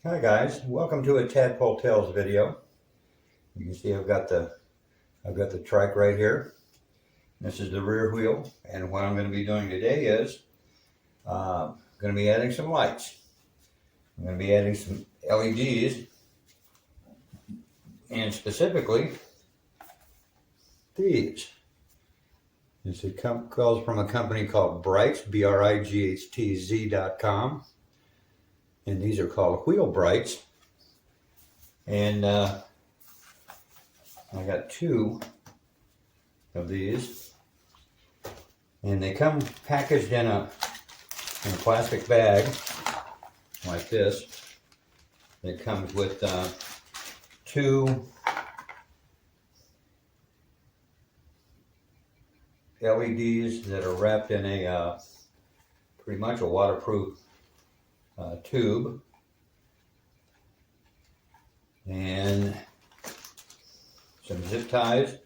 Hi guys, welcome to a Tadpole Tales video. You can see I've got the trike right here. This is the rear wheel, and what I'm going to be doing today is going to be adding some lights. I'm going to be adding some LEDs, and specifically these. This comes from a company called Brightz, BRIGHTZ.com, and these are called wheel Brightz. And I got two of these, and they come packaged in a plastic bag like this. It comes with two LEDs that are wrapped in a pretty much a waterproof tube, and some zip ties,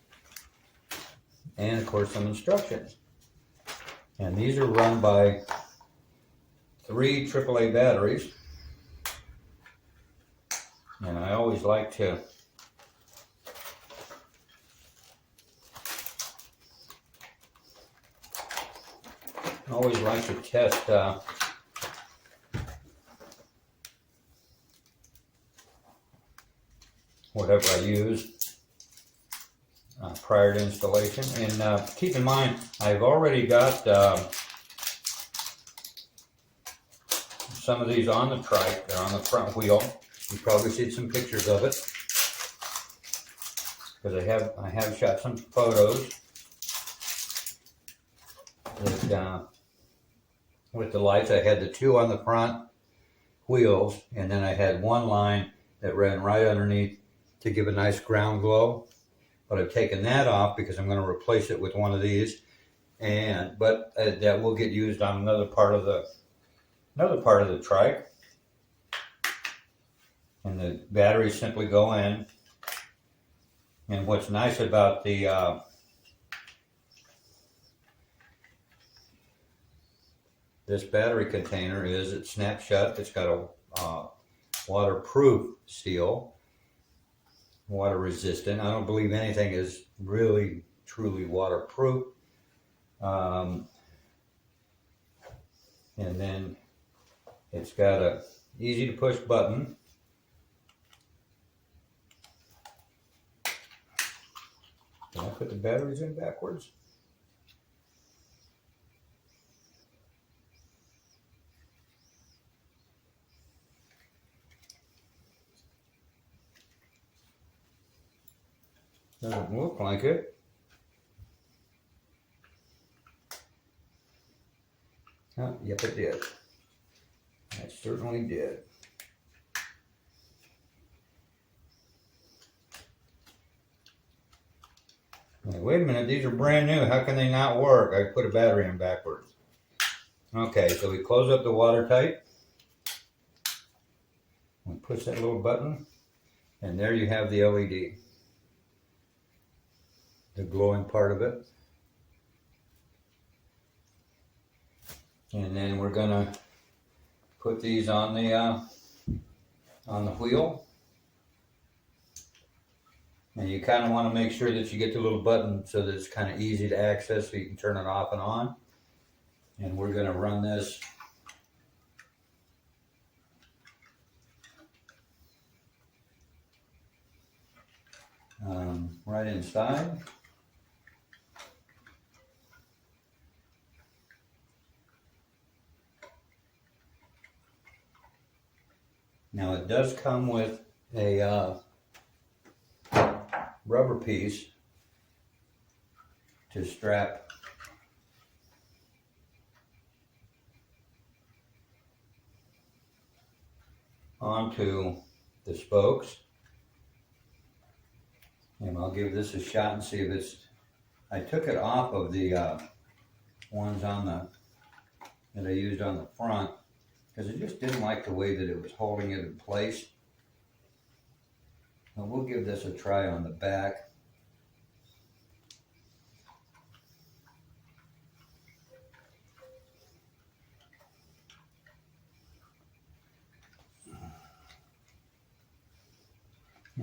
and of course some instructions. And these are run by 3 AAA batteries, and I always like to test whatever I use prior to installation. And keep in mind, I've already got some of these on the trike. They're on the front wheel. You probably see some pictures of it, because I have shot some photos that, with the lights. I had the 2 on the front wheels, and then I had one line that ran right underneath to give a nice ground glow. But I've taken that off because I'm going to replace it with one of these, but that will get used on another part of the trike. And the batteries simply go in. And what's nice about the this battery container is it snaps shut. It's got a waterproof seal, water resistant. I don't believe anything is really truly waterproof. And then it's got a easy to push button. Can I put the batteries in backwards? Doesn't look like it. Oh, yep, it did. It certainly did. Wait a minute, these are brand new. How can they not work? I put a battery in backwards. Okay, so we close up the watertight. We push that little button, and there you have the LED. The glowing part of it. And then we're gonna put these on the wheel. And you kind of want to make sure that you get the little button so that it's kind of easy to access, so you can turn it off and on. And we're going to run this right inside. Now it does come with a rubber piece to strap onto the spokes. And I'll give this a shot and see if it's... I took it off of the ones that I used on the front, because I just didn't like the way that it was holding it in place. But we'll give this a try on the back.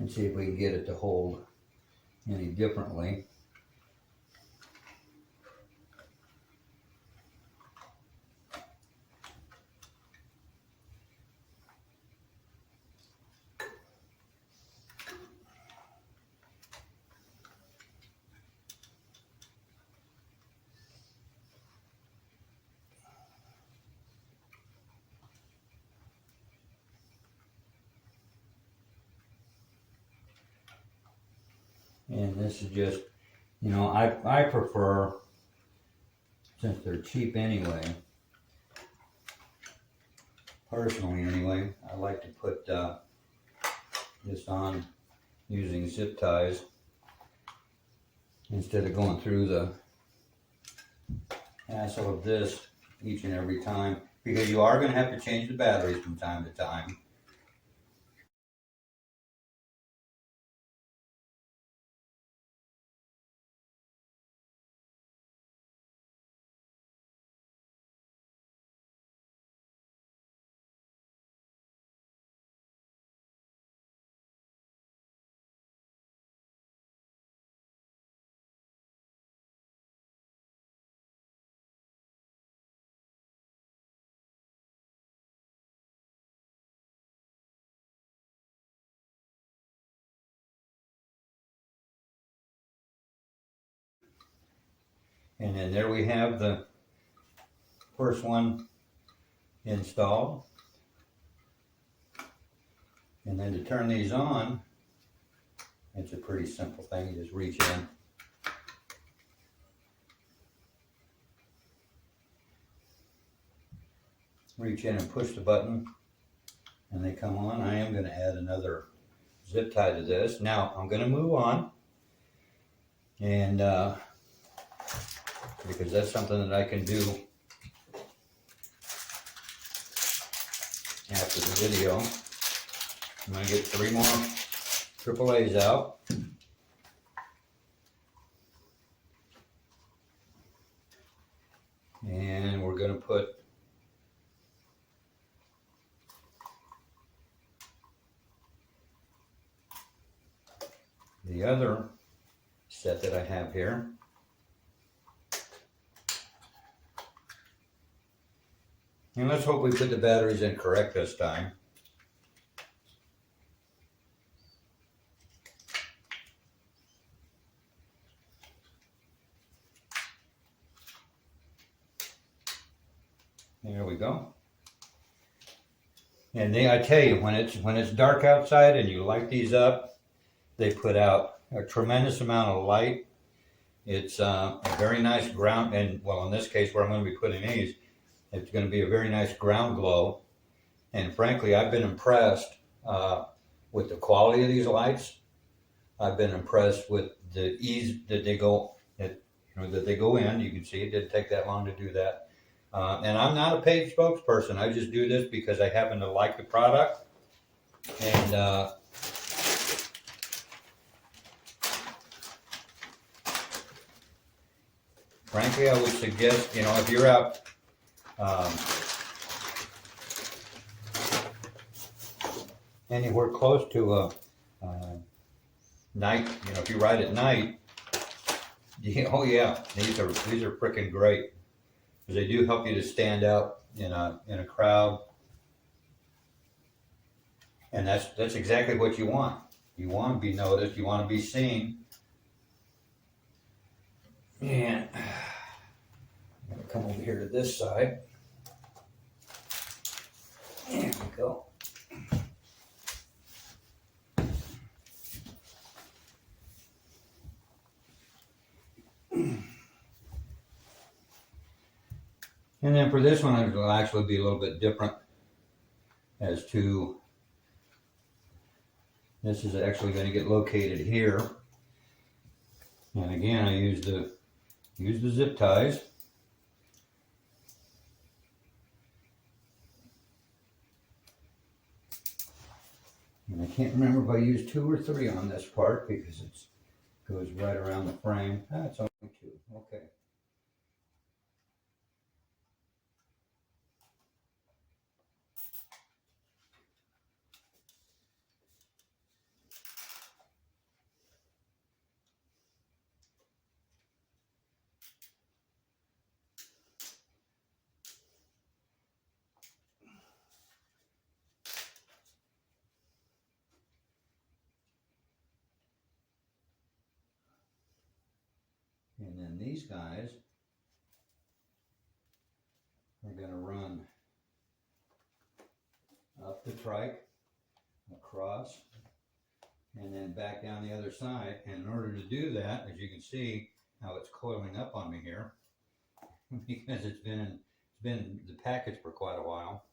and see if we can get it to hold any differently. And this is just, you know, I prefer, since they're cheap anyway, personally anyway, I like to put this on using zip ties instead of going through the hassle of this each and every time, because you are going to have to change the batteries from time to time. And then there we have the first one installed. And then to turn these on, it's a pretty simple thing. You just reach in. Reach in and push the button and they come on. I am going to add another zip tie to this. Now I'm going to move on, and because that's something that I can do after the video. I'm going to get 3 more AAAs out. And we're going to put the other set that I have here. And let's hope we put the batteries in correct this time. There we go. And I tell you, when it's dark outside and you light these up, they put out a tremendous amount of light. It's a very nice ground, and well, in this case, where I'm going to be putting these, it's going to be a very nice ground glow. And frankly, I've been impressed with the quality of these lights. I've been impressed with the ease that they go, that they go in. You can see it didn't take that long to do that. And I'm not a paid spokesperson. I just do this because I happen to like the product. And frankly, I would suggest, if you're out anywhere close to a night, if you ride at night, oh yeah, these are freaking great, because they do help you to stand out in a crowd, and that's exactly what you want. You want to be noticed. You want to be seen. And I'm going to come over here to this side. There we go. And then for this one, it will actually be a little bit different as to, this is actually going to get located here. And again, I use the zip ties. And I can't remember if I used 2 or 3 on this part because it goes right around the frame. It's only 2. Okay. these guys are going to run up the trike, across, and then back down the other side. And in order to do that, as you can see how it's coiling up on me here, because it's been in the package for quite a while.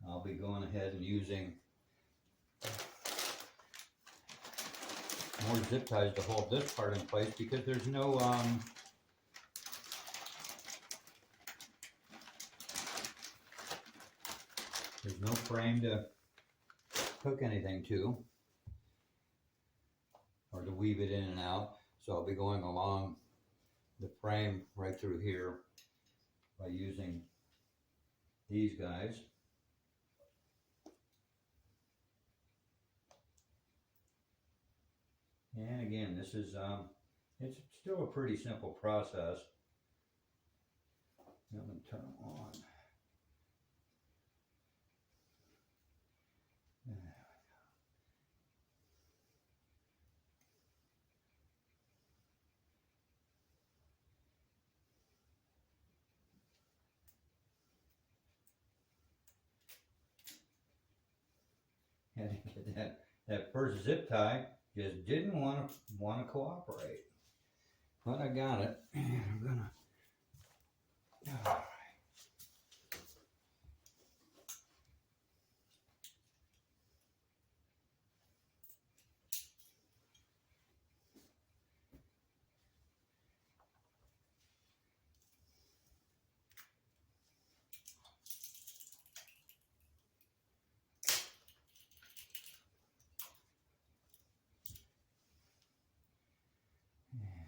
I'll be going ahead and using more zip ties to hold this part in place, because there's no frame to hook anything to, or to weave it in and out. So I'll be going along the frame right through here by using these guys. And again, this is it's still a pretty simple process. I'm going to turn them on. There we go. Had to get that first zip tie just didn't want to cooperate, but I got it, and I'm gonna. All right. There we go.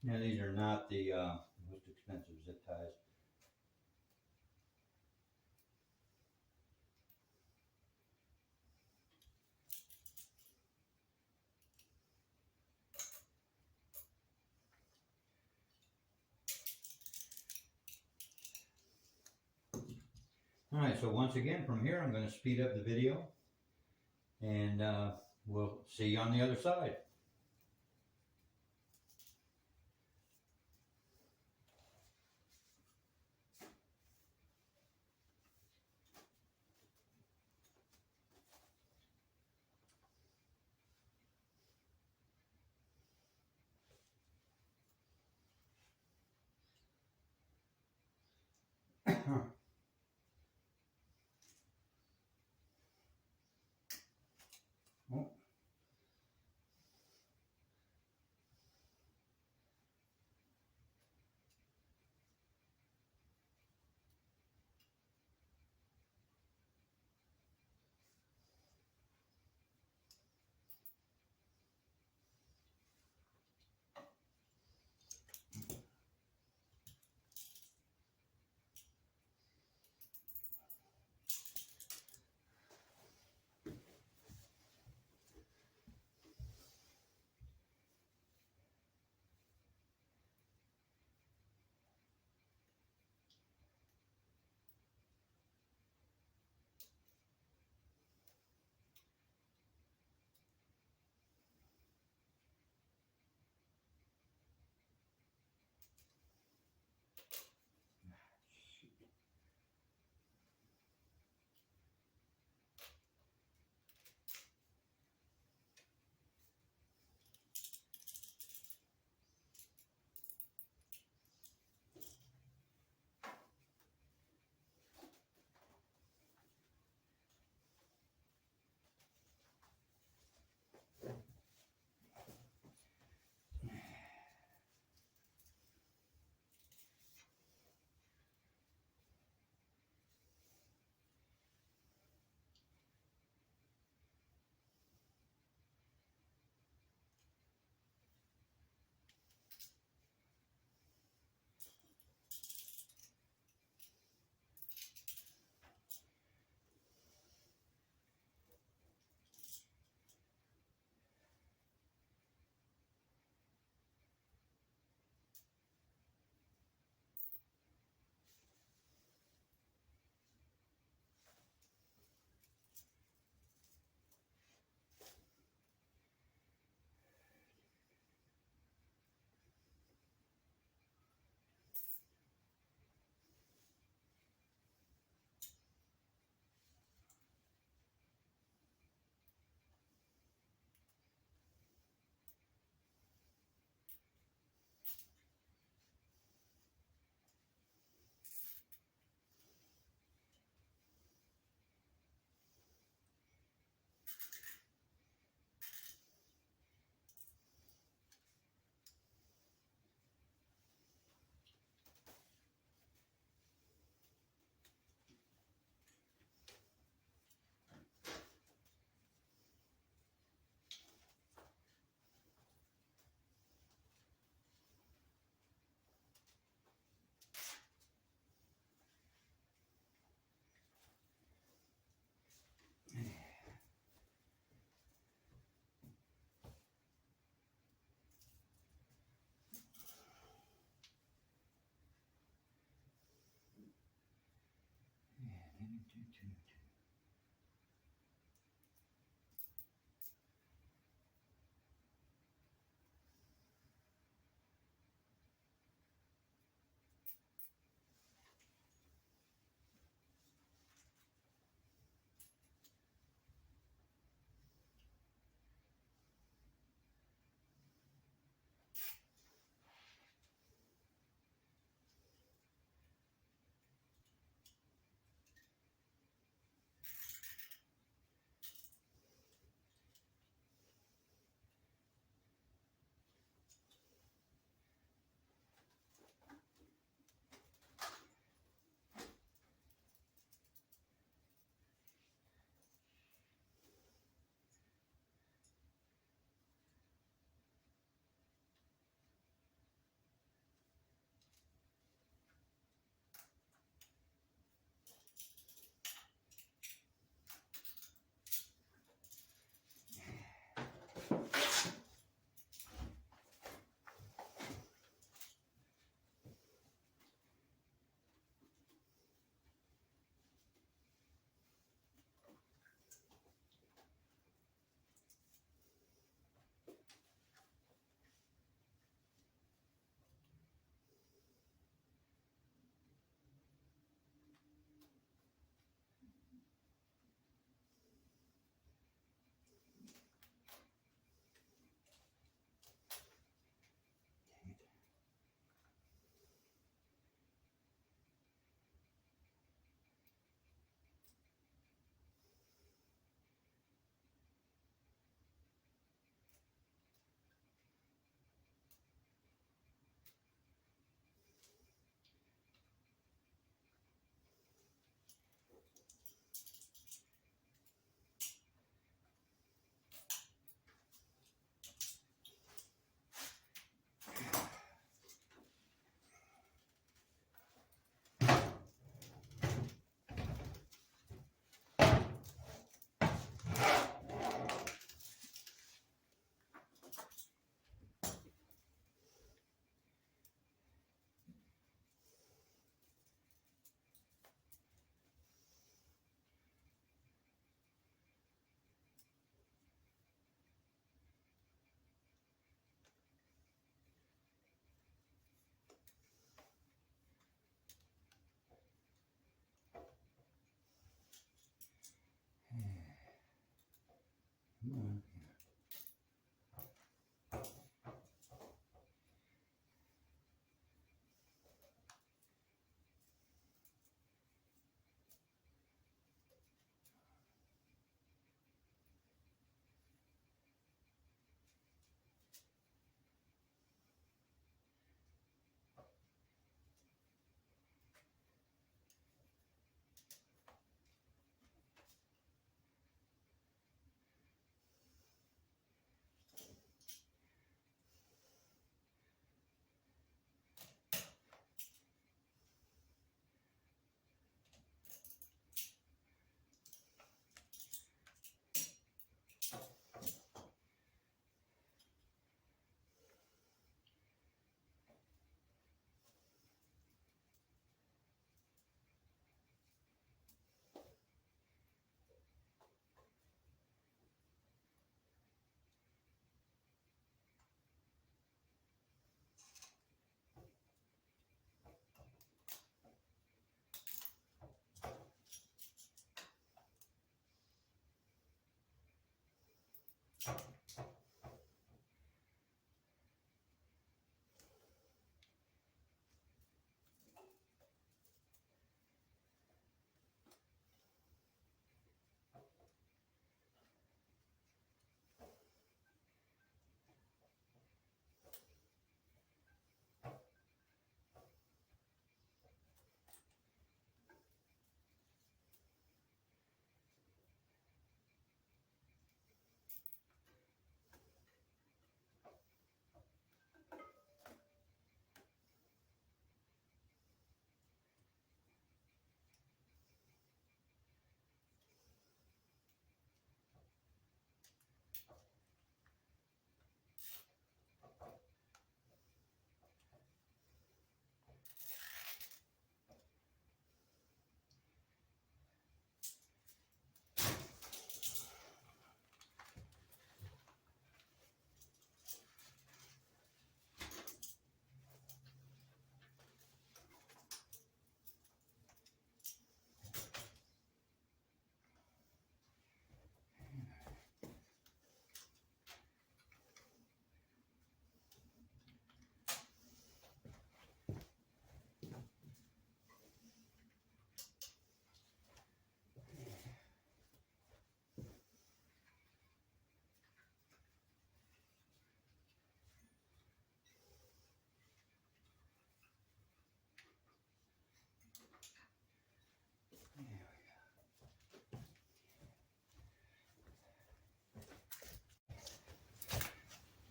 Now these are not the most expensive zip ties. All right, so once again from here I'm going to speed up the video, and we'll see you on the other side. Oh.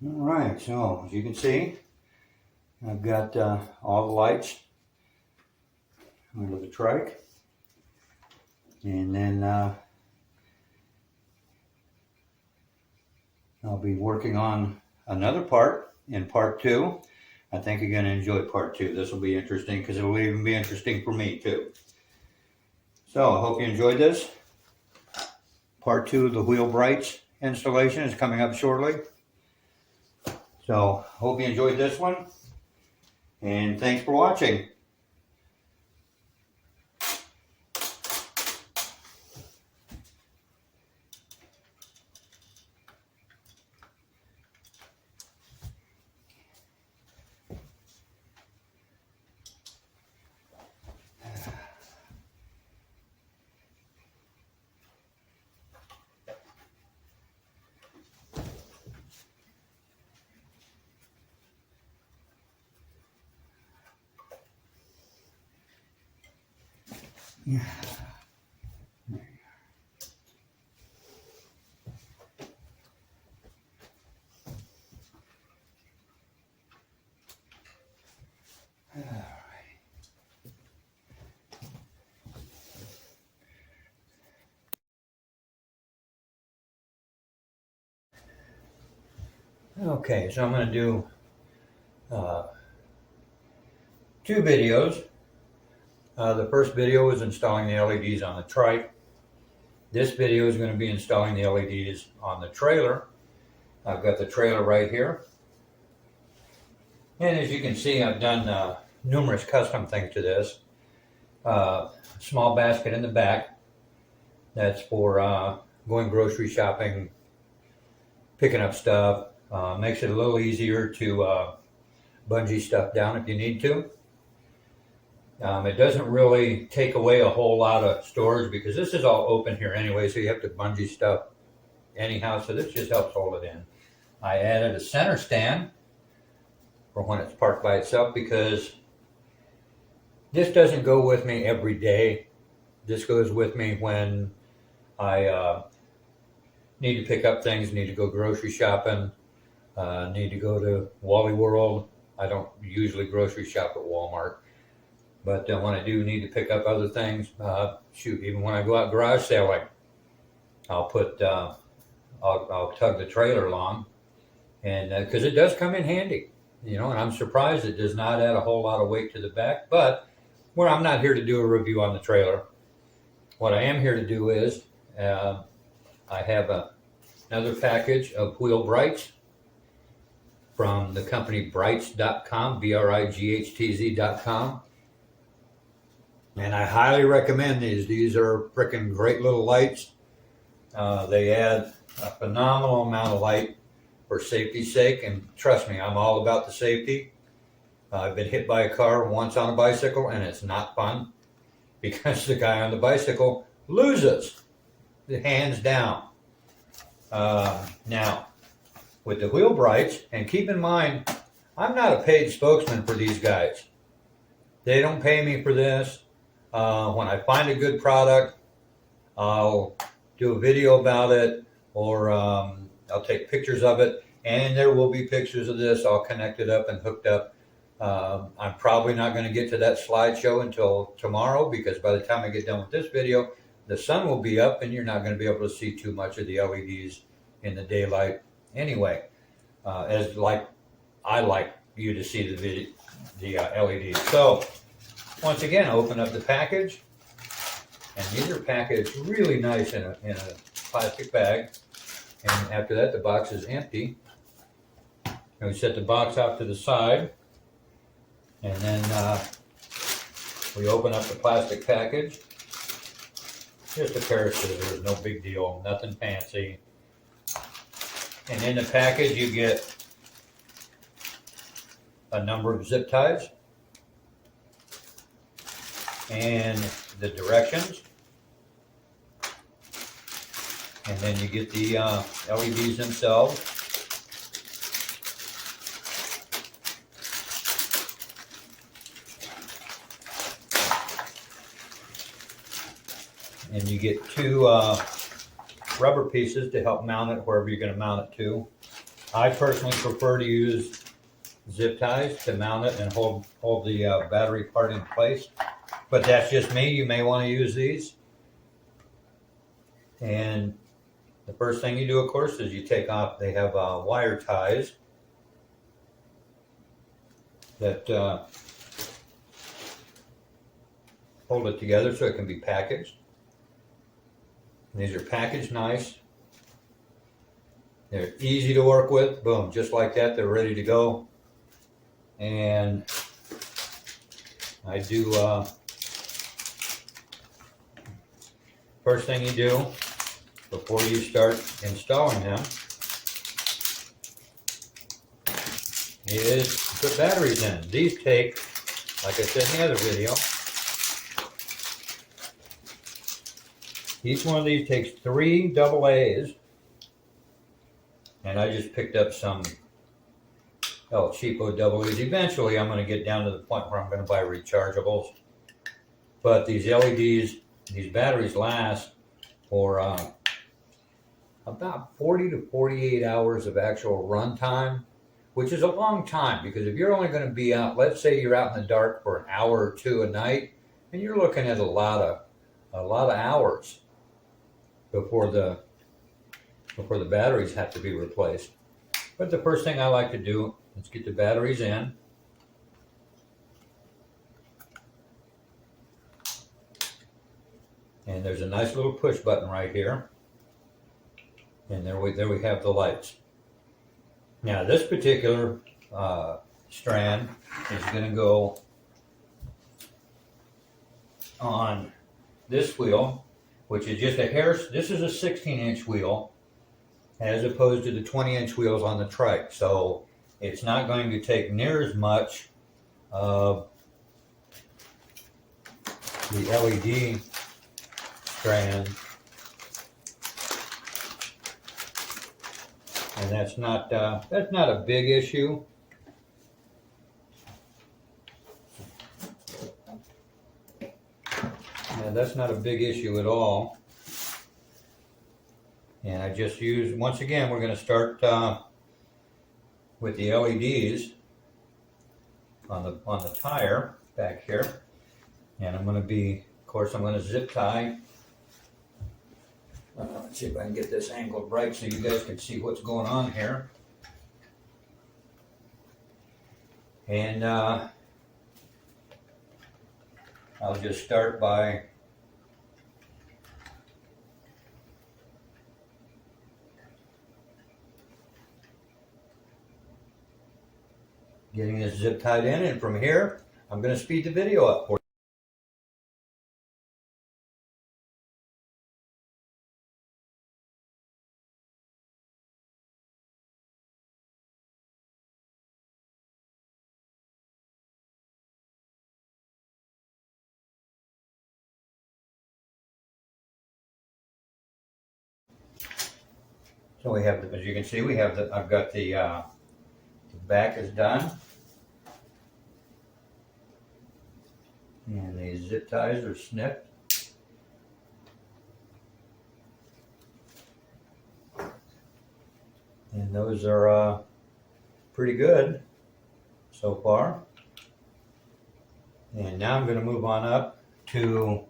All right, so as you can see, I've got all the lights under the trike, and then I'll be working on another part in part 2. I think you're going to enjoy part 2. This will be interesting because it will even be interesting for me too. So I hope you enjoyed this. Part 2 of the wheel Brightz installation is coming up shortly. So hope you enjoyed this one, and thanks for watching. Yeah. Okay, so I'm going to do 2 videos. The first video is installing the LEDs on the trike. This video is going to be installing the LEDs on the trailer. I've got the trailer right here. And as you can see, I've done numerous custom things to this. Small basket in the back. That's for going grocery shopping, picking up stuff. Makes it a little easier to bungee stuff down if you need to. It doesn't really take away a whole lot of storage because this is all open here anyway, so you have to bungee stuff anyhow, so this just helps hold it in. I added a center stand for when it's parked by itself because this doesn't go with me every day. This goes with me when I need to pick up things, need to go grocery shopping, need to go to Wally World. I don't usually grocery shop at Walmart. But when I do need to pick up other things, even when I go out garage sailing, I'll put, I'll tug the trailer along, and because it does come in handy, you know. And I'm surprised it does not add a whole lot of weight to the back. But where I'm not here to do a review on the trailer, what I am here to do is I have another package of wheel Brightz from the company Brightz.com, Brightz.com. And I highly recommend these. These are freaking great little lights. They add a phenomenal amount of light for safety's sake. And trust me, I'm all about the safety. I've been hit by a car once on a bicycle, and it's not fun because the guy on the bicycle loses, hands down. Now, with the wheel Brightz, and keep in mind, I'm not a paid spokesman for these guys. They don't pay me for this. When I find a good product, I'll do a video about it, or I'll take pictures of it, and there will be pictures of this all connected up and hooked up. I'm probably not going to get to that slideshow until tomorrow because by the time I get done with this video, the sun will be up and you're not going to be able to see too much of the LEDs in the daylight anyway. As like I like you to see the LEDs. So once again, open up the package, and these are packaged really nice in a plastic bag. And after that, the box is empty. And we set the box off to the side, and then we open up the plastic package. Just a pair of scissors, no big deal, nothing fancy. And in the package, you get a number of zip ties and the directions, and then you get the LEDs themselves. And you get 2 rubber pieces to help mount it wherever you're going to mount it to. I personally prefer to use zip ties to mount it and hold the battery part in place. But that's just me. You may want to use these. And the first thing you do, of course, is you take off, they have wire ties that hold it together so it can be packaged. And these are packaged nice. They're easy to work with. Boom, just like that, they're ready to go. And I do, first thing you do before you start installing them is put batteries in. These take, like I said in the other video, each one of these takes 3 AA's, and I just picked up some cheapo AA's. Eventually I'm going to get down to the point where I'm going to buy rechargeables, but these LEDs, these batteries last for about 40 to 48 hours of actual run time, which is a long time, because if you're only going to be out, let's say you're out in the dark for an hour or two a night, and you're looking at a lot of hours before the batteries have to be replaced. But the first thing I like to do is get the batteries in. And there's a nice little push button right here. And there we have the lights. Now this particular strand is going to go on this wheel, which is just a hair. This is a 16-inch wheel as opposed to the 20-inch wheels on the trike. So it's not going to take near as much of the LED strand, and that's not a big issue. Yeah, that's not a big issue at all. And I just use, once again, we're going to start with the LEDs on the tire back here, and I'm going to be, of course, I'm going to zip tie. Let's see if I can get this angled right so you guys can see what's going on here. And I'll just start by getting this zip tied in, and from here I'm going to speed the video up for you. So we have, as you can see, we have I've got the back is done, and the zip ties are snipped. And those are pretty good so far. And now I'm going to move on up to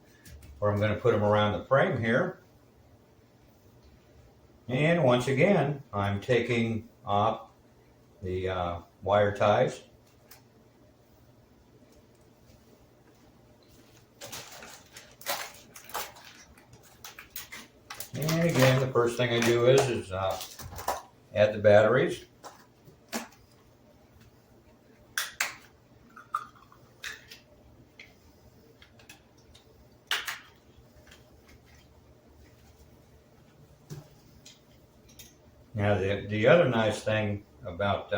where I'm going to put them around the frame here. And once again, I'm taking off the wire ties. And again, the first thing I do is add the batteries. Now the other nice thing about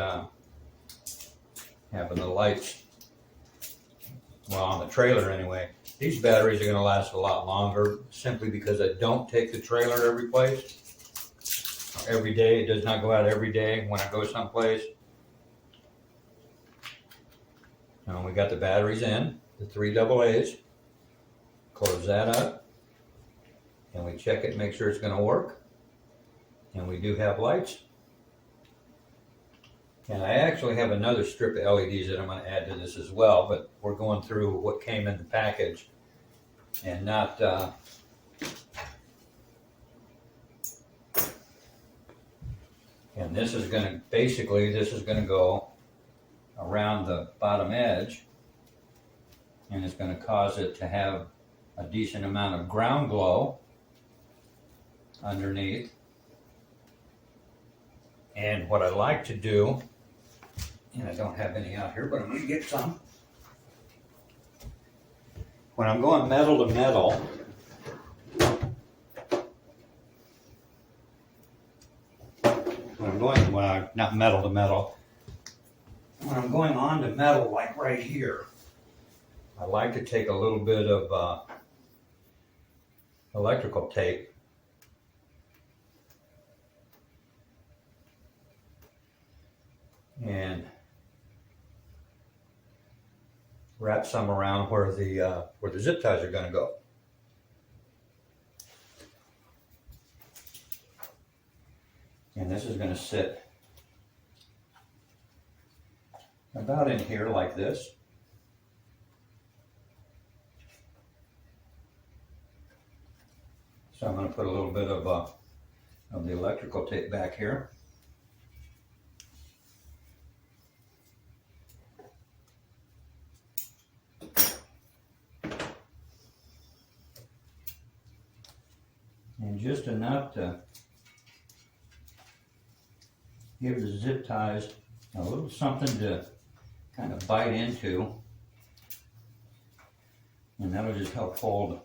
having the lights, well, on the trailer anyway, these batteries are going to last a lot longer simply because I don't take the trailer every place, every day. It does not go out every day when I go someplace. Now we got the batteries in, the 3 AA's. Close that up, and we check it, make sure it's going to work. And we do have lights. And I actually have another strip of LEDs that I'm going to add to this as well, but we're going through what came in the package and not and this is going to basically go around the bottom edge, and it's going to cause it to have a decent amount of ground glow underneath. And what I like to do, and I don't have any out here, but I'm going to get some. When I'm going metal to metal, not metal to metal, when I'm going on to metal, like right here, I like to take a little bit of electrical tape and wrap some around where the zip ties are going to go. And this is going to sit about in here like this. So I'm going to put a little bit of the electrical tape back here. And just enough to give the zip ties a little something to kind of bite into, and that'll just help hold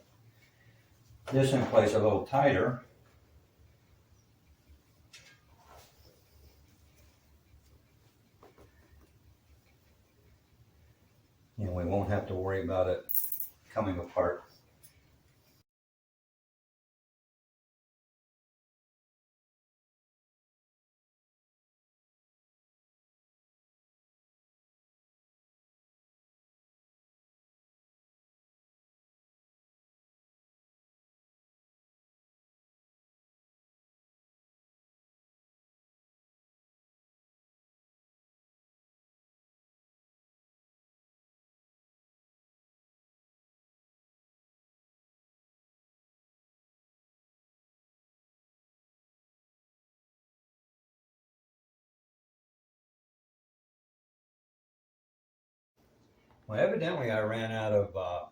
this in place a little tighter. And we won't have to worry about it coming apart. Well, evidently I ran out of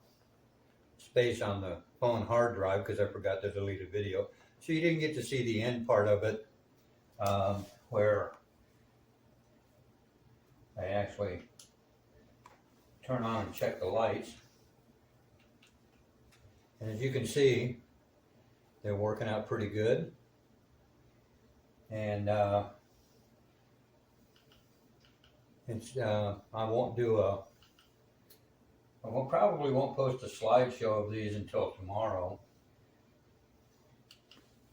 space on the phone hard drive because I forgot to delete a video. So you didn't get to see the end part of it where I actually turn on and check the lights. And as you can see, they're working out pretty good. And I probably won't post a slideshow of these until tomorrow,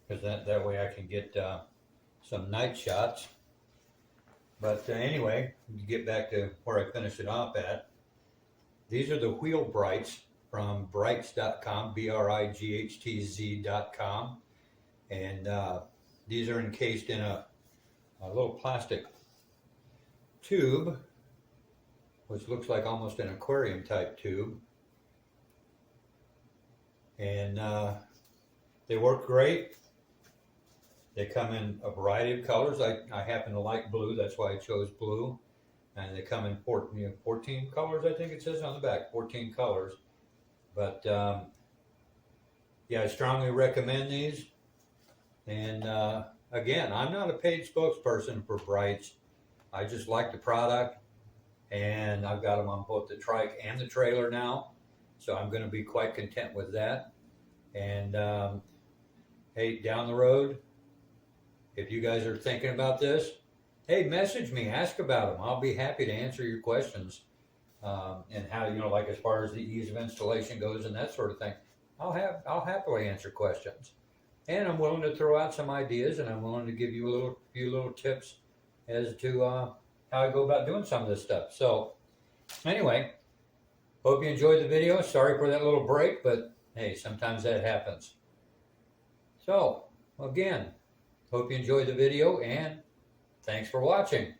because that way I can get some night shots. But anyway, to get back to where I finished it off at, these are the wheel Brightz from Brightz.com, BRIGHTZ.com, and these are encased in a little plastic tube, which looks like almost an aquarium type tube, and they work great. They come in a variety of colors. I happen to like blue, that's why I chose blue. And they come in 14 colors, I think it says on the back, 14 colors. But yeah, I strongly recommend these. And again, I'm not a paid spokesperson for Brightz. I just like the product, and I've got them on both the trike and the trailer now. So I'm going to be quite content with that. And hey, down the road, if you guys are thinking about this, hey, message me, ask about them. I'll be happy to answer your questions, and how, like as far as the ease of installation goes and that sort of thing. I'll happily answer questions, and I'm willing to throw out some ideas, and I'm willing to give you a few little tips as to how I go about doing some of this stuff. So anyway, hope you enjoyed the video. Sorry for that little break, but hey, sometimes that happens. So again, hope you enjoyed the video, and thanks for watching.